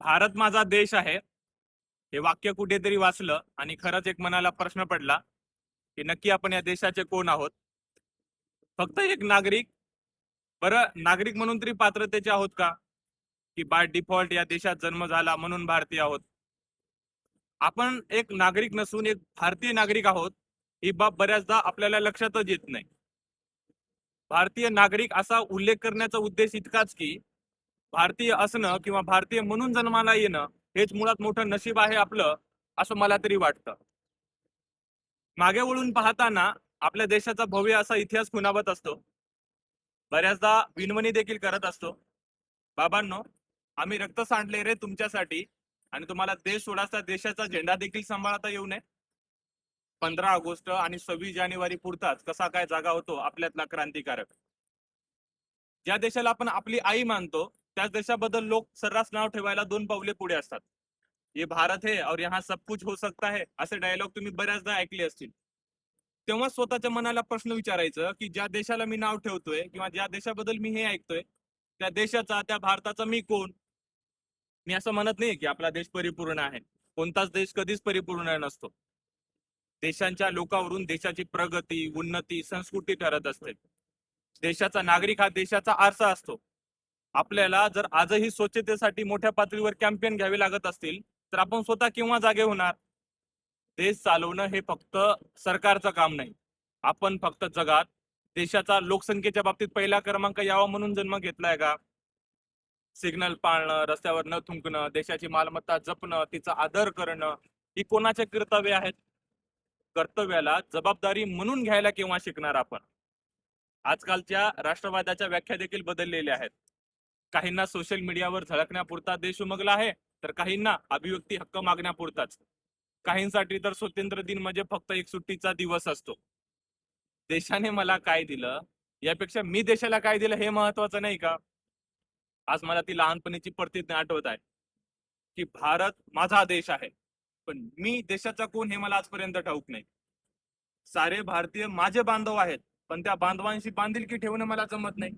भारत माझा देश आहे हे वाक्य कुठेतरी वाचलं आणि खरंच एक मनाला प्रश्न पडला की नक्की आपण या देशाचे कोण आहोत. फक्त एक नागरिक. बरं, नागरिक म्हणून तरी पात्रतेचे आहोत का, की बाय डिफॉल्ट या देशात जन्म झाला म्हणून भारतीय आहोत. आपण एक नागरिक नसून एक भारतीय नागरिक आहोत ही बाब बऱ्याचदा आपल्याला लक्षातच येत नाही. भारतीय नागरिक असा उल्लेख करण्याचा उद्देश इतकाच की भारतीय असणं किंवा भारतीय म्हणून जन्माला येणं हेच मुळात मोठं नशीब आहे आपलं, असं मला तरी वाटतं. मागे वळून पाहताना आपल्या देशाचा भव्य असा इतिहास खुणावत असतो. बऱ्याचदा विनवणी देखील करत असतो. बाबांनो, आम्ही रक्त सांडले रे तुमच्यासाठी, आणि तुम्हाला देश सोडाचा देशाचा झेंडा देखील सांभाळता येऊ नये. 15 ऑगस्ट आणि 26 जानेवारी पुरताच कसा काय जागा होतो आपल्यातला क्रांतिकारक. ज्या देशाला आपण आपली आई मानतो त्याच देशाबद्दल लोक सर्रास नाव ठेवायला 2 पावले पुढे असतात. ये भारत है और यहाँ सब कुछ हो सकता है असे डायलॉग तुम्ही बऱ्याचदा ऐकले असतील. तेव्हा स्वतःच्या मनाला प्रश्न विचारायचं की ज्या देशाला मी नाव ठेवतोय किंवा ज्या देशाबद्दल मी हे ऐकतोय त्या देशाचा, त्या भारताचा मी कोण. मी असं म्हणत नाही की आपला देश परिपूर्ण आहे. कोणताच देश कधीच परिपूर्ण नसतो. देशांच्या लोकांवरून देशाची प्रगती, उन्नती, संस्कृती ठरत असते. देशाचा नागरिक हा देशाचा आरसा असतो. आपल्याला जर आजही स्वच्छतेसाठी मोठ्या पातळीवर कॅम्पेन घ्यावे लागत असतील तर आपण स्वतः केव्हा जागे होणार. देश चालवणं हे फक्त सरकारचं काम नाही. आपण फक्त जगात देशाचा लोकसंख्येच्या बाबतीत पहिला क्रमांक यावा म्हणून जन्म घेतलाय का. सिग्नल पाळणं, रस्त्यावर न थुंकणं, देशाची मालमत्ता जपणं, तिचा आदर करणं ही कोणाचे कर्तव्य आहेत. कर्तव्याला जबाबदारी म्हणून घ्यायला केव्हा शिकणार आपण. आजकालच्या राष्ट्रवादाच्या व्याख्या देखील बदललेल्या आहेत. काहींना सोशल मीडियावर झळकण्यापुरता देश उमगला आहे तर काहींना अभिव्यक्ती हक्क मागण्यापुरताच. काहींसाठी तर स्वातंत्र्य दिन म्हणजे फक्त एक सुट्टीचा दिवस असतो. देशाने मला काय दिलं यापेक्षा मी देशाला काय दिलं हे महत्वाचं नाही का. आज मला ती लहानपणीची प्रतिज्ञा आठवत आहे की भारत माझा देश आहे, पण मी देशाचा कोण हे मला आजपर्यंत ठाऊक नाही. सारे भारतीय माझे बांधव आहेत, पण त्या बांधवांशी बांधिलकी ठेवणं मला जमत नाही.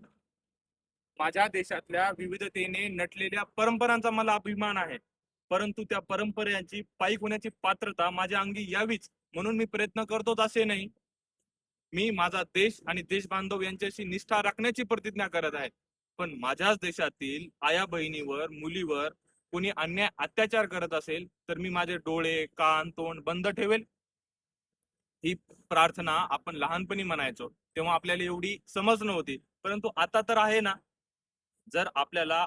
माझ्या देशातल्या विविधतेने नटलेल्या परंपरांचा मला अभिमान आहे, परंतु त्या परंपरांची पायी होण्याची पात्रता माझ्या अंगी यावीच म्हणून मी प्रयत्न करतोच असे नाही. मी माझा देश आणि देश बांधव यांच्याशी निष्ठा राखण्याची प्रतिज्ञा करत आहे. पण माझ्याच देशातील आया बहिणीवर, मुलीवर कोणी अन्याय अत्याचार करत असेल तर मी माझे डोळे, कान, तोंड बंद ठेवेल. ही प्रार्थना आपण लहानपणी म्हणायचो तेव्हा आपल्याला एवढी समज नव्हती, परंतु आता तर आहे ना. जर आपल्याला